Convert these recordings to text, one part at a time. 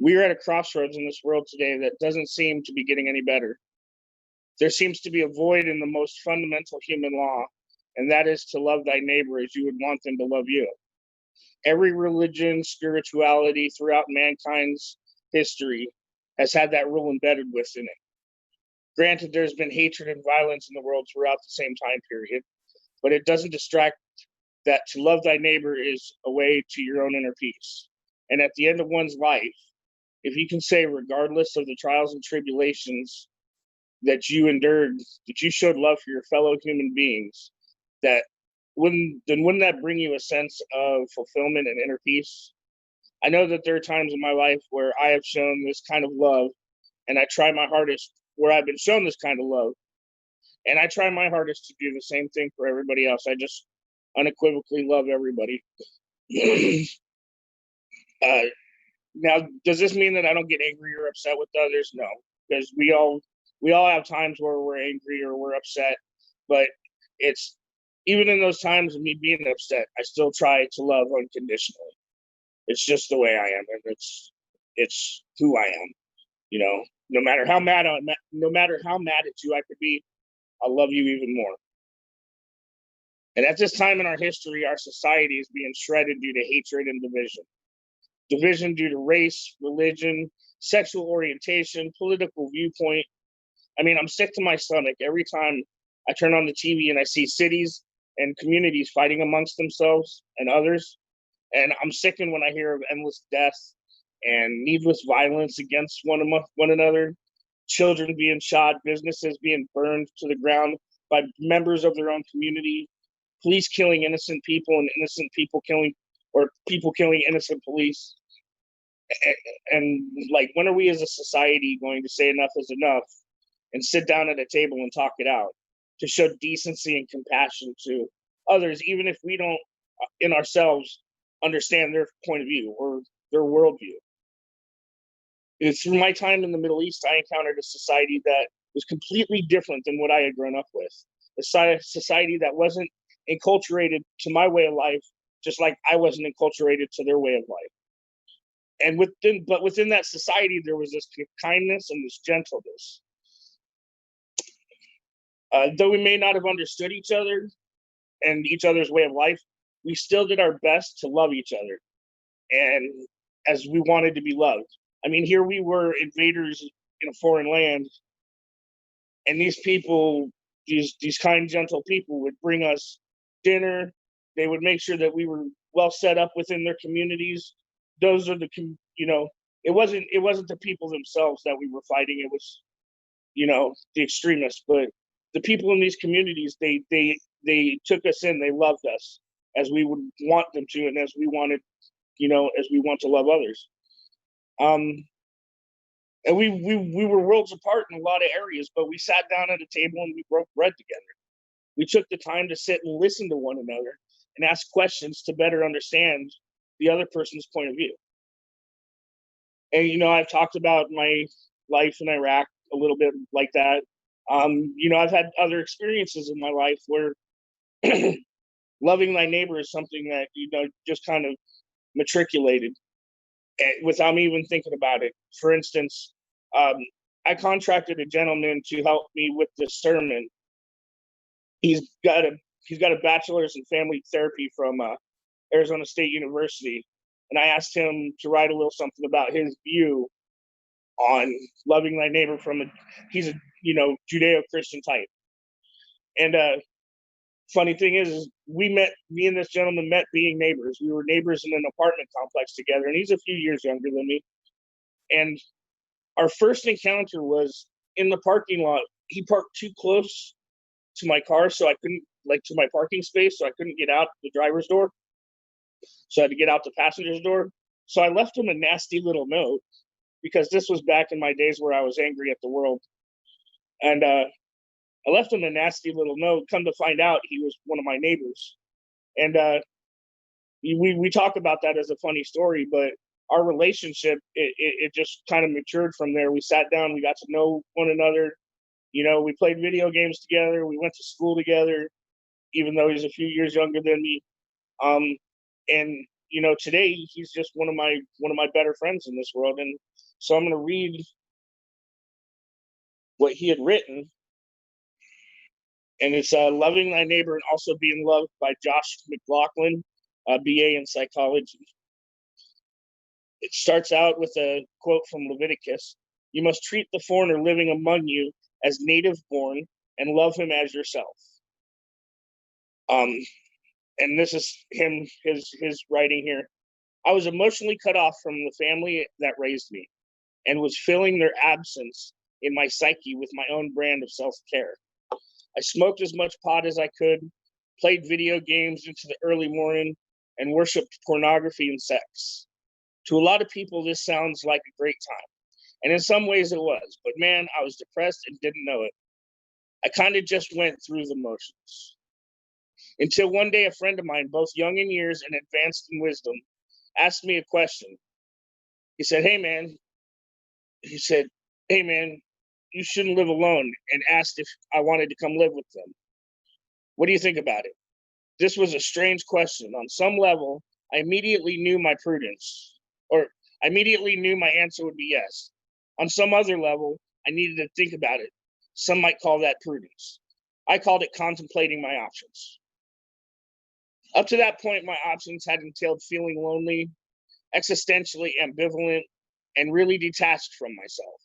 We are at a crossroads in this world today that doesn't seem to be getting any better. There seems to be a void in the most fundamental human law, and that is to love thy neighbor as you would want them to love you. Every religion, spirituality throughout mankind's history has had that rule embedded within it. Granted, there's been hatred and violence in the world throughout the same time period, but it doesn't distract that to love thy neighbor is a way to your own inner peace. And at the end of one's life, if you can say, regardless of the trials and tribulations that you endured, that you showed love for your fellow human beings, that wouldn't that bring you a sense of fulfillment and inner peace? I know that there are times in my life where I have shown this kind of love, and I try my hardest where I've been shown this kind of love, and I try my hardest to do the same thing for everybody else. I just unequivocally love everybody. Now, does this mean that I don't get angry or upset with others? No, because we all have times where we're angry or we're upset, but it's even in those times of me being upset, I still try to love unconditionally. It's just the way I am, and it's who I am. You know, no matter how mad at you I could be, I'll love you even more. And at this time in our history, our society is being shredded due to hatred and division. Division due to race, religion, sexual orientation, political viewpoint. I mean, I'm sick to my stomach every time I turn on the TV and I see cities and communities fighting amongst themselves and others. And I'm sickened when I hear of endless death and needless violence against one another, children being shot, businesses being burned to the ground by members of their own community, police killing innocent people and innocent people killing innocent police. And like, when are we as a society going to say enough is enough and sit down at a table and talk it out to show decency and compassion to others, even if we don't in ourselves understand their point of view or their worldview? Through my time in the Middle East, I encountered a society that was completely different than what I had grown up with. A society that wasn't enculturated to my way of life, just like I wasn't enculturated to their way of life. And within that society, there was this kindness and this gentleness. Though we may not have understood each other and each other's way of life, we still did our best to love each other, and as we wanted to be loved. I mean, here we were, invaders in a foreign land, and these people, these kind, gentle people, would bring us dinner. They would make sure that we were well set up within their communities. Those are it wasn't the people themselves that we were fighting. It was, the extremists. But the people in these communities, they took us in. They loved us as we would want them to, and as we want to love others. And we were worlds apart in a lot of areas, but we sat down at a table and we broke bread together. We took the time to sit and listen to one another and ask questions to better understand the other person's point of view. And, I've talked about my life in Iraq a little bit like that. I've had other experiences in my life where loving thy neighbor is something that, just kind of matriculated without me even thinking about it. For instance, I contracted a gentleman to help me with this sermon. He's got a bachelor's in family therapy from Arizona State University, and I asked him to write a little something about his view on loving thy neighbor he's a Judeo-Christian type. And funny thing is me and this gentleman met being neighbors. We were neighbors in an apartment complex together, and he's a few years younger than me. And our first encounter was in the parking lot. He parked too close to my car, so I couldn't, to my parking space, so I couldn't get out the driver's door. So I had to get out the passenger's door. So I left him a nasty little note, because this was back in my days where I was angry at the world. And I left him a nasty little note. Come to find out, he was one of my neighbors. And we talk about that as a funny story, but our relationship, it just kind of matured from there. We sat down, we got to know one another. We played video games together. We went to school together, even though he's a few years younger than me. And today he's just one of my better friends in this world. And so I'm going to read what he had written. And it's Loving Thy Neighbor and Also Being Loved by Josh McLaughlin, BA in psychology. It starts out with a quote from Leviticus. You must treat the foreigner living among you as native born and love him as yourself. And this is his writing here. I was emotionally cut off from the family that raised me and was filling their absence in my psyche with my own brand of self-care. I smoked as much pot as I could, played video games into the early morning, and worshiped pornography and sex. To a lot of people, this sounds like a great time. And in some ways it was. But man, I was depressed and didn't know it. I kind of just went through the motions. Until one day, a friend of mine, both young in years and advanced in wisdom, asked me a question. He said, hey man, you shouldn't live alone, and asked if I wanted to come live with them. What do you think about it? This was a strange question. On some level, I immediately knew my answer would be yes. On some other level, I needed to think about it. Some might call that prudence. I called it contemplating my options. Up to that point, my options had entailed feeling lonely, existentially ambivalent, and really detached from myself.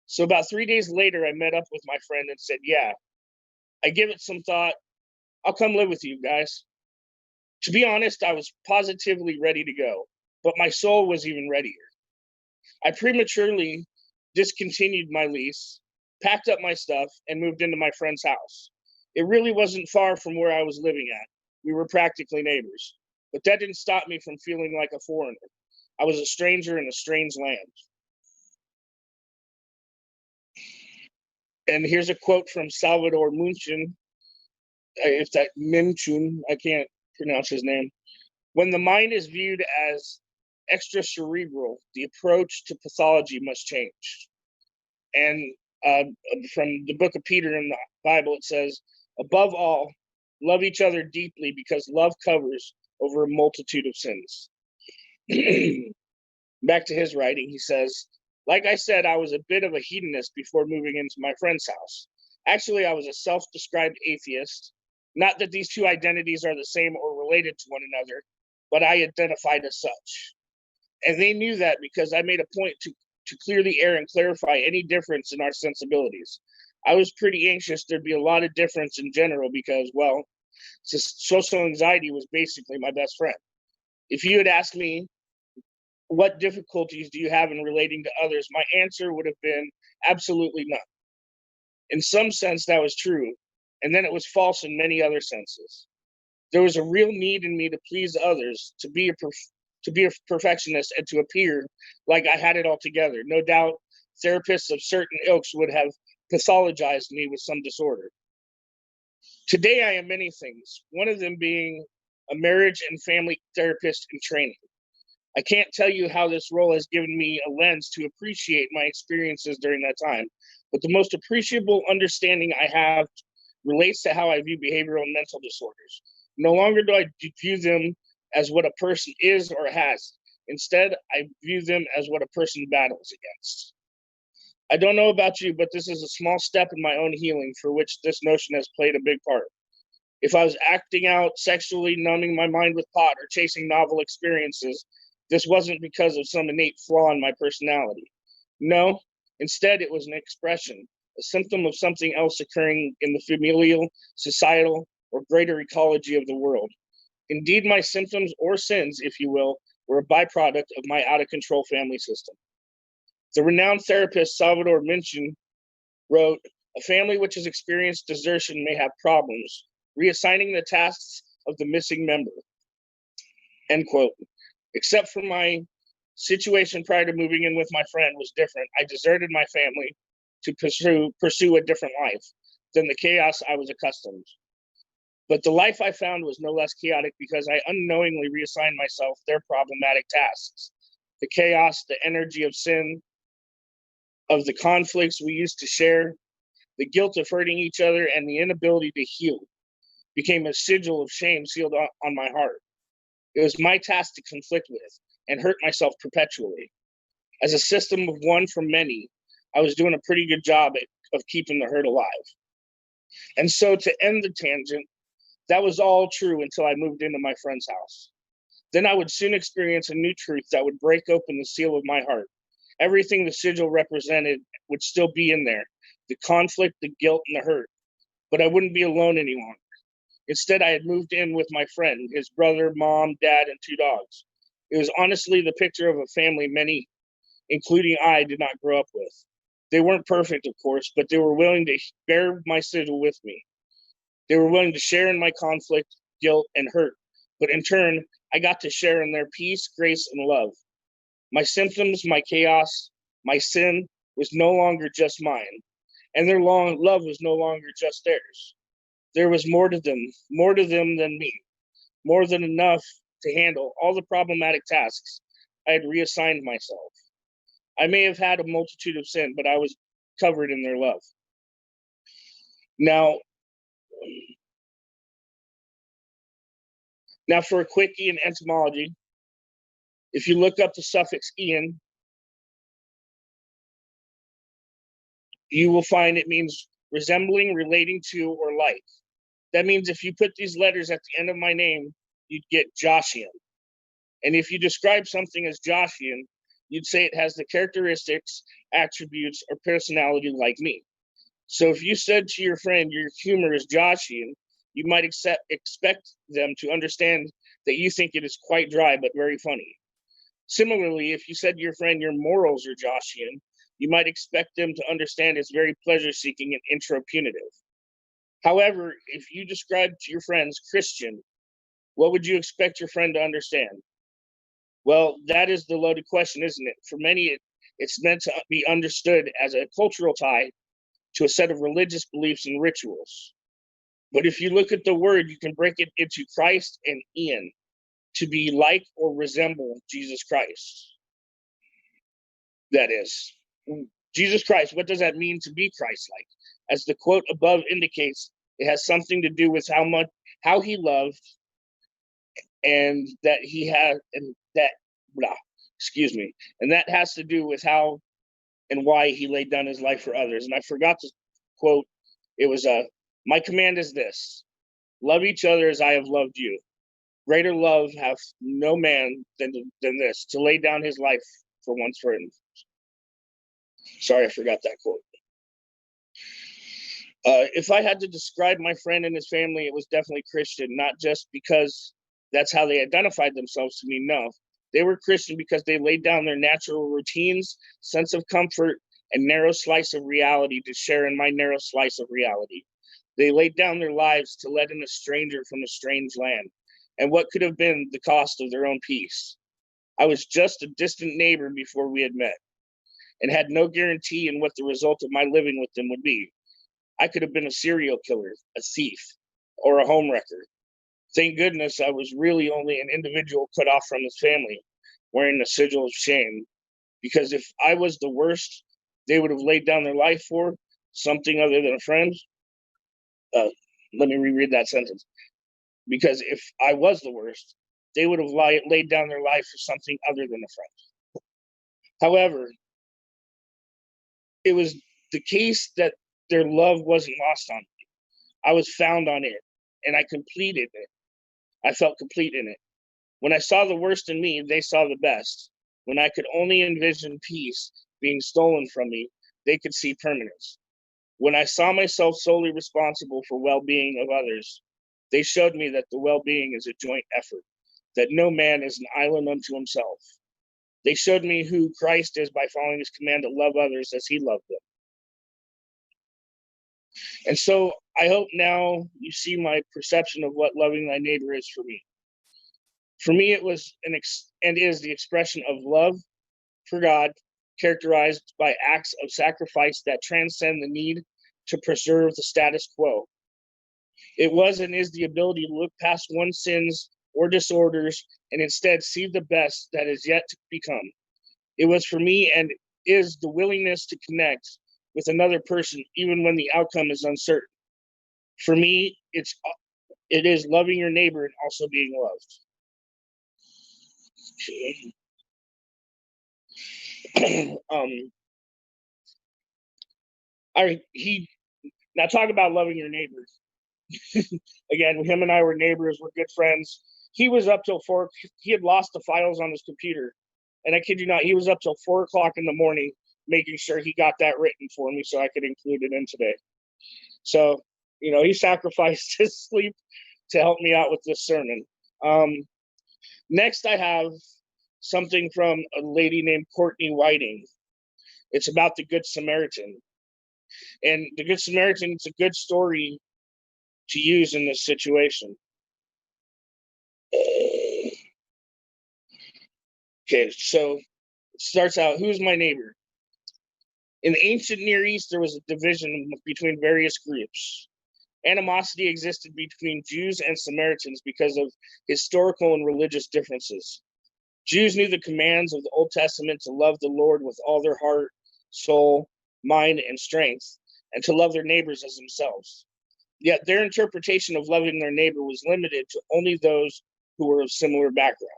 So about 3 days later, I met up with my friend and said, yeah, I give it some thought. I'll come live with you guys. To be honest, I was positively ready to go, but my soul was even readier. I prematurely discontinued my lease, packed up my stuff, and moved into my friend's house. It really wasn't far from where I was living at. We were practically neighbors, but that didn't stop me from feeling like a foreigner. I was a stranger in a strange land. And here's a quote from Salvador Munchen. If that Minchun, I can't pronounce his name. When the mind is viewed as extra cerebral, the approach to pathology must change. And from the book of Peter in the Bible, it says, above all, love each other deeply because love covers over a multitude of sins. Back to his writing, he says, like I said, I was a bit of a hedonist before moving into my friend's house. Actually, I was a self-described atheist. Not that these two identities are the same or related to one another, but I identified as such. And they knew that because I made a point to clear the air and clarify any difference in our sensibilities. I was pretty anxious there'd be a lot of difference in general because, well, social anxiety was basically my best friend. If you had asked me, what difficulties do you have in relating to others? My answer would have been absolutely none. In some sense, that was true. And then it was false in many other senses. There was a real need in me to please others, to be a perfectionist, and to appear like I had it all together. No doubt, therapists of certain ilks would have pathologized me with some disorder. Today, I am many things, one of them being a marriage and family therapist in training. I can't tell you how this role has given me a lens to appreciate my experiences during that time, but the most appreciable understanding I have relates to how I view behavioral and mental disorders. No longer do I view them as what a person is or has. Instead, I view them as what a person battles against. I don't know about you, but this is a small step in my own healing for which this notion has played a big part. If I was acting out sexually, numbing my mind with pot, or chasing novel experiences, this wasn't because of some innate flaw in my personality. No, instead it was an expression, a symptom of something else occurring in the familial, societal, or greater ecology of the world. Indeed, my symptoms, or sins, if you will, were a byproduct of my out-of-control family system. The renowned therapist Salvador Munchen wrote, a family which has experienced desertion may have problems, reassigning the tasks of the missing member. End quote. Except for my situation prior to moving in with my friend was different. I deserted my family to pursue a different life than the chaos I was accustomed. But the life I found was no less chaotic because I unknowingly reassigned myself their problematic tasks. The chaos, the energy of sin, of the conflicts we used to share, the guilt of hurting each other, and the inability to heal became a sigil of shame sealed on my heart. It was my task to conflict with and hurt myself perpetually. As a system of one from many, I was doing a pretty good job of keeping the hurt alive. And so to end the tangent, that was all true until I moved into my friend's house. Then I would soon experience a new truth that would break open the seal of my heart. Everything the sigil represented would still be in there, the conflict, the guilt, and the hurt. But I wouldn't be alone any longer. Instead, I had moved in with my friend, his brother, mom, dad, and 2 dogs. It was honestly the picture of a family many, including I, did not grow up with. They weren't perfect, of course, but they were willing to bear my sigil with me. They were willing to share in my conflict, guilt, and hurt. But in turn, I got to share in their peace, grace, and love. My symptoms, my chaos, my sin was no longer just mine, and their love was no longer just theirs. There was more to them than me, more than enough to handle all the problematic tasks I had reassigned myself. I may have had a multitude of sin, but I was covered in their love. Now for a quickie in etymology, if you look up the suffix "ian," you will find it means resembling, relating to, or like. That means if you put these letters at the end of my name, you'd get Joshian. And if you describe something as Joshian, you'd say it has the characteristics, attributes, or personality like me. So if you said to your friend, your humor is Joshian, you might expect them to understand that you think it is quite dry but very funny. Similarly, if you said to your friend, your morals are Joshian, you might expect them to understand it's very pleasure-seeking and intro-punitive. However, if you describe to your friends Christian, what would you expect your friend to understand? Well, that is the loaded question, isn't it? For many, it's meant to be understood as a cultural tie to a set of religious beliefs and rituals. But if you look at the word, you can break it into Christ and Ian, to be like or resemble Jesus Christ. That is, Jesus Christ, what does that mean to be Christ-like? As the quote above indicates, it has something to do with how he loved, and that he had, and that, and that has to do with how and why he laid down his life for others. And I forgot to quote, it was my command is this: love each other as I have loved you. Greater love hath no man than this, to lay down his life for one's friends. Sorry, I forgot that quote. If I had to describe my friend and his family, it was definitely Christian, not just because that's how they identified themselves to me. No, they were Christian because they laid down their natural routines, sense of comfort, and narrow slice of reality to share in my narrow slice of reality. They laid down their lives to let in a stranger from a strange land, and what could have been the cost of their own peace. I was just a distant neighbor before we had met, and had no guarantee in what the result of my living with them would be. I could have been a serial killer, a thief, or a homewrecker. Thank goodness I was really only an individual cut off from his family, wearing the sigil of shame. Because if I was the worst they would have laid down their life for, something other than a friend. Let me reread that sentence. Because if I was the worst, they would have laid down their life for something other than a friend. However, it was the case that their love wasn't lost on me. I was found on it, and I completed it. I felt complete in it. When I saw the worst in me, they saw the best. When I could only envision peace being stolen from me, they could see permanence. When I saw myself solely responsible for well-being of others, they showed me that the well-being is a joint effort, that no man is an island unto himself. They showed me who Christ is by following his command to love others as he loved them. And so I hope now you see my perception of what loving thy neighbor is for me. For me, it was and is the expression of love for God, characterized by acts of sacrifice that transcend the need to preserve the status quo. It was and is the ability to look past one's sins or disorders and instead see the best that is yet to become. It was for me and is the willingness to connect with another person even when the outcome is uncertain. For me, it is loving your neighbor and also being loved. He now talk about loving your neighbors. Again, him and I were neighbors. We're good friends. He was up till 4. He had lost the files on his computer, and I kid you not, he was up till 4 o'clock in the morning making sure he got that written for me so I could include it in today. So, he sacrificed his sleep to help me out with this sermon. Next, I have something from a lady named Courtney Whiting. It's about the Good Samaritan. And the Good Samaritan, it's a good story to use in this situation. Okay, so it starts out, who's my neighbor? In the ancient Near East, there was a division between various groups. Animosity existed between Jews and Samaritans because of historical and religious differences. Jews knew the commands of the Old Testament to love the Lord with all their heart, soul, mind, and strength, and to love their neighbors as themselves. Yet their interpretation of loving their neighbor was limited to only those who were of similar background.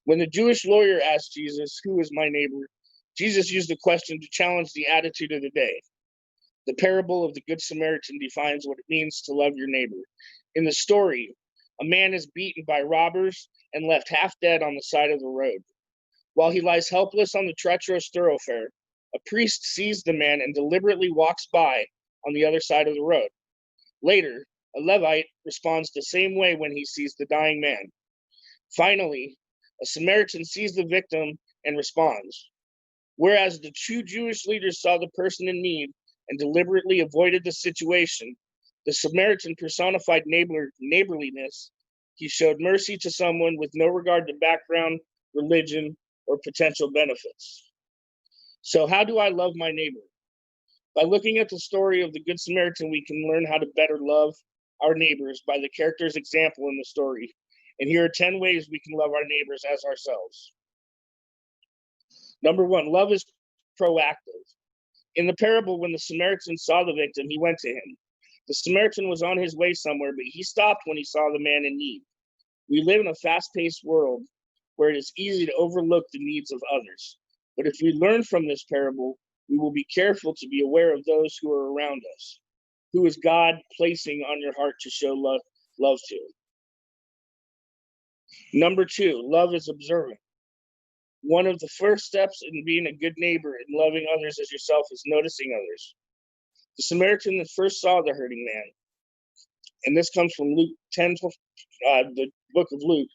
When the Jewish lawyer asked Jesus, "Who is my neighbor?" Jesus used the question to challenge the attitude of the day. The parable of the Good Samaritan defines what it means to love your neighbor. In the story, a man is beaten by robbers and left half dead on the side of the road. While he lies helpless on the treacherous thoroughfare, a priest sees the man and deliberately walks by on the other side of the road. Later, a Levite responds the same way when he sees the dying man. Finally, a Samaritan sees the victim and responds. Whereas the two Jewish leaders saw the person in need and deliberately avoided the situation, the Samaritan personified neighborliness. He showed mercy to someone with no regard to background, religion, or potential benefits. So how do I love my neighbor? By looking at the story of the Good Samaritan, we can learn how to better love our neighbors by the character's example in the story. And here are 10 ways we can love our neighbors as ourselves. Number 1, love is proactive. In the parable, when the Samaritan saw the victim, he went to him. The Samaritan was on his way somewhere, but he stopped when he saw the man in need. We live in a fast-paced world where it is easy to overlook the needs of others. But if we learn from this parable, we will be careful to be aware of those who are around us. Who is God placing on your heart to show love to? Number 2, love is observant. One of the first steps in being a good neighbor and loving others as yourself is noticing others. The Samaritan that first saw the hurting man, and this comes from Luke 10, the book of Luke.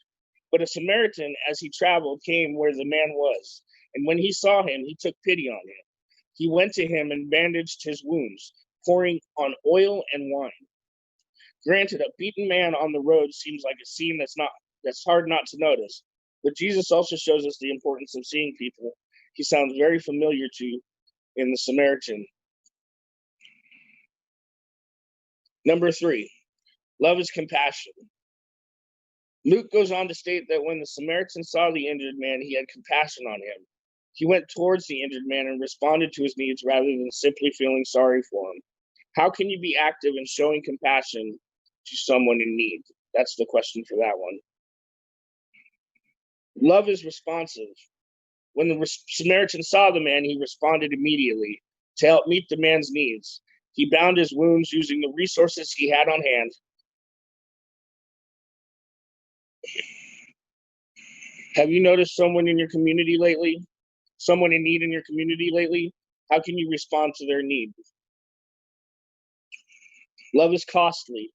But a Samaritan, as he traveled, came where the man was, and when he saw him, he took pity on him. He went to him and bandaged his wounds, pouring on oil and wine. Granted, a beaten man on the road seems like a scene that's hard not to notice, but Jesus also shows us the importance of seeing people he sounds very familiar to in the Samaritan. Number 3, love is compassion. Luke goes on to state that when the Samaritan saw the injured man, he had compassion on him. He went towards the injured man and responded to his needs rather than simply feeling sorry for him. How can you be active in showing compassion to someone in need? That's the question for that one. Love is responsive. When the Samaritan saw the man, he responded immediately to help meet the man's needs. He bound his wounds using the resources he had on hand. Have you noticed someone in your community lately? Someone in need in your community lately? How can you respond to their need? Love is costly.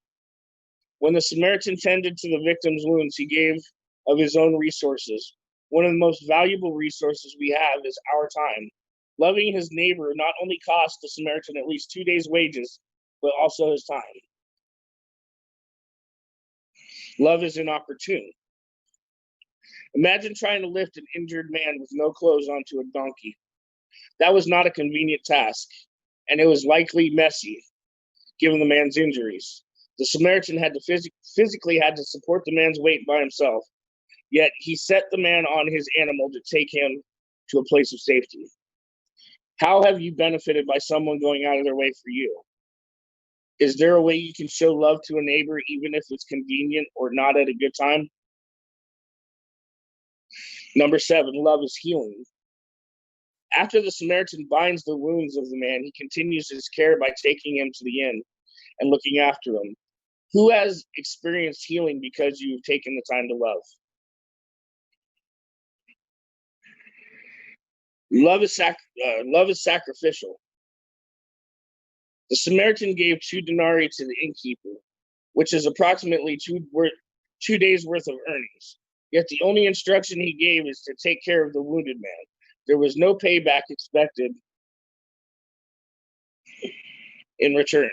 When the Samaritan tended to the victim's wounds, he gave of his own resources. One of the most valuable resources we have is our time. Loving his neighbor not only cost the Samaritan at least 2 days' wages, but also his time. Love is inopportune. Imagine trying to lift an injured man with no clothes onto a donkey. That was not a convenient task, and it was likely messy, given the man's injuries. The Samaritan had to physically had to support the man's weight by himself, yet he set the man on his animal to take him to a place of safety. How have you benefited by someone going out of their way for you? Is there a way you can show love to a neighbor even if it's convenient or not at a good time? Number 7, love is healing. After the Samaritan binds the wounds of the man, he continues his care by taking him to the inn and looking after him. Who has experienced healing because you've taken the time to love? Love is sacrificial. The Samaritan gave 2 denarii to the innkeeper, which is approximately 2 days' worth of earnings. Yet the only instruction he gave is to take care of the wounded man. There was no payback expected in return.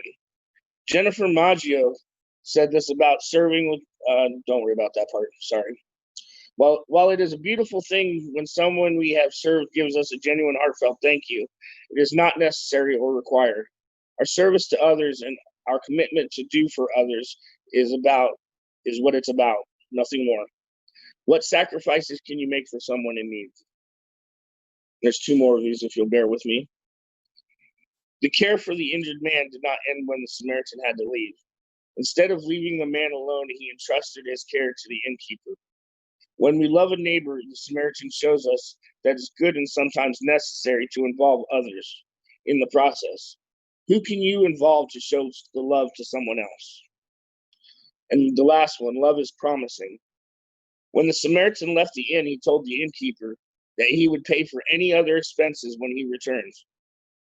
Jennifer Maggio said this about serving with, don't worry about that part, sorry. While it is a beautiful thing when someone we have served gives us a genuine, heartfelt thank you, it is not necessary or required. Our service to others and our commitment to do for others is what it's about, nothing more. What sacrifices can you make for someone in need? There's 2 more of these, if you'll bear with me. The care for the injured man did not end when the Samaritan had to leave. Instead of leaving the man alone, he entrusted his care to the innkeeper. When we love a neighbor, the Samaritan shows us that it's good and sometimes necessary to involve others in the process. Who can you involve to show the love to someone else? And the last one, love is promising. When the Samaritan left the inn, he told the innkeeper that he would pay for any other expenses when he returns.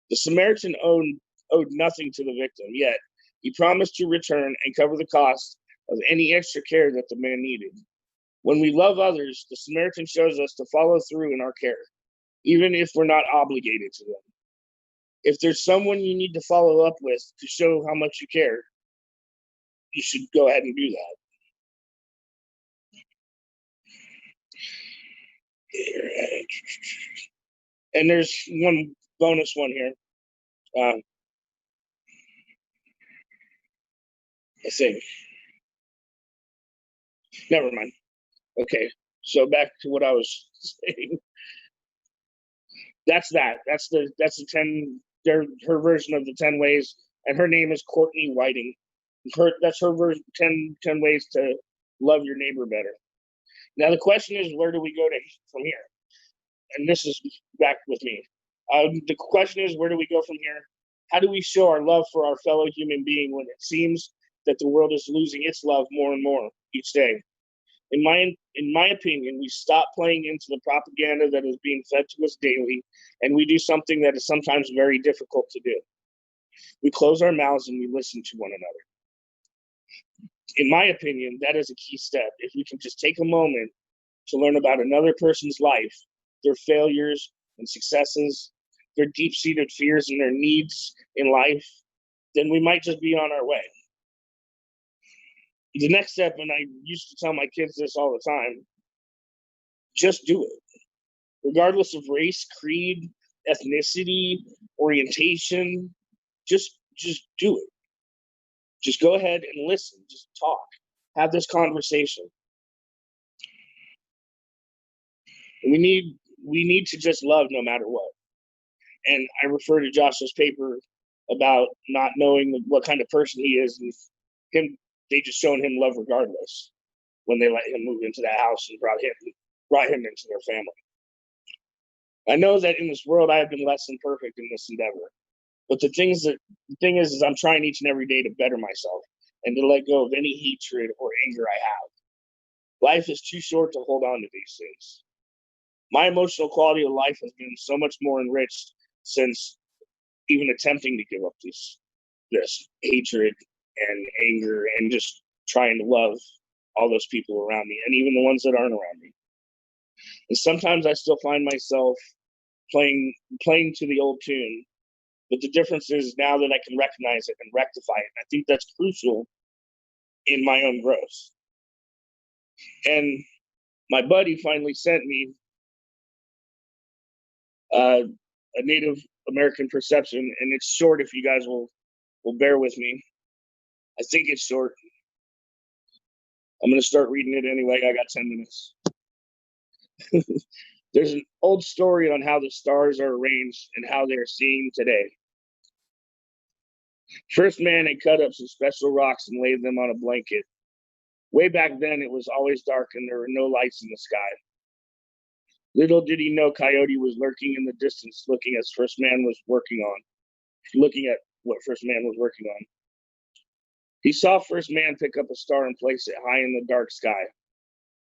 The Samaritan owed nothing to the victim, yet he promised to return and cover the cost of any extra care that the man needed. When we love others, the Samaritan shows us to follow through in our care, even if we're not obligated to them. If there's someone you need to follow up with to show how much you care, you should go ahead and do that. And there's one bonus one here. I think. Never mind. Okay, so back to what I was saying. That's that. That's the 10. Her version of the 10 ways, and her name is Courtney Whiting. That's her version. 10 ways to love your neighbor better. Now the question is, where do we go from here? And this is back with me. The question is, where do we go from here? How do we show our love for our fellow human being when it seems that the world is losing its love more and more each day? In my opinion, we stop playing into the propaganda that is being fed to us daily, and we do something that is sometimes very difficult to do. We close our mouths and we listen to one another. In my opinion, that is a key step. If we can just take a moment to learn about another person's life, their failures and successes, their deep-seated fears and their needs in life, then we might just be on our way. The next step, and I used to tell my kids this all the time, just do it. Regardless of race, creed, ethnicity, orientation, just do it. Just go ahead and listen, just talk, have this conversation. We need to just love no matter what. And I refer to Joshua's paper about not knowing what kind of person he is, and they just shown him love regardless when they let him move into that house and brought him into their family. I know that in this world I have been less than perfect in this endeavor, but the thing is I'm trying each and every day to better myself and to let go of any hatred or anger I have. Life is too short to hold on to these things. My emotional quality of life has been so much more enriched since even attempting to give up this hatred and anger and just trying to love all those people around me and even the ones that aren't around me. And sometimes I still find myself playing to the old tune, but the difference is now that I can recognize it and rectify it. I think that's crucial in my own growth. And my buddy finally sent me a Native American perception, and it's short if you guys will bear with me. I think it's short. I'm going to start reading it anyway. I got 10 minutes. There's an old story on how the stars are arranged and how they're seen today. First man had cut up some special rocks and laid them on a blanket. Way back then, it was always dark and there were no lights in the sky. Little did he know Coyote was lurking in the distance, looking at what First Man was working on. He saw First Man pick up a star and place it high in the dark sky,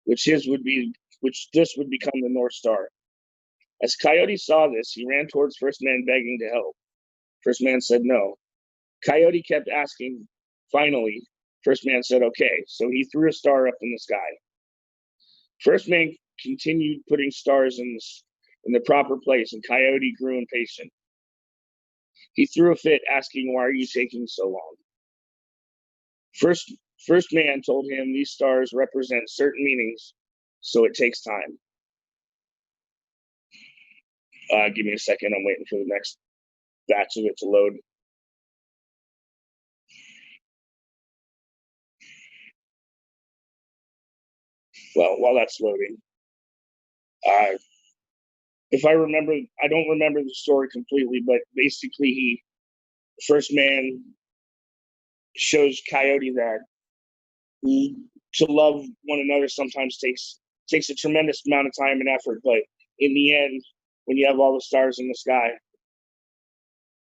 which this would become the North Star. As Coyote saw this, he ran towards First Man begging to help. First Man said no. Coyote kept asking. Finally, First Man said okay, so he threw a star up in the sky. First Man continued putting stars in the proper place, and Coyote grew impatient. He threw a fit, asking, "Why are you taking so long?" First Man told him these stars represent certain meanings, so it takes time. Give me a second. I'm waiting for the next batch of it to load. Well, while that's loading, if I remember, I don't remember the story completely, but basically, First Man shows Coyote that to love one another sometimes takes a tremendous amount of time and effort, but in the end, when you have all the stars in the sky,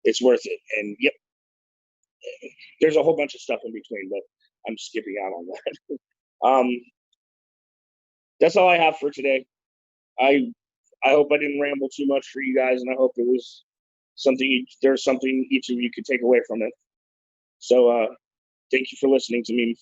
it's worth it. And yep, there's a whole bunch of stuff in between, but I'm skipping out on that. That's all I have for today. I hope I didn't ramble too much for you guys, and I hope it was there's something each of you could take away from it. So thank you for listening to me.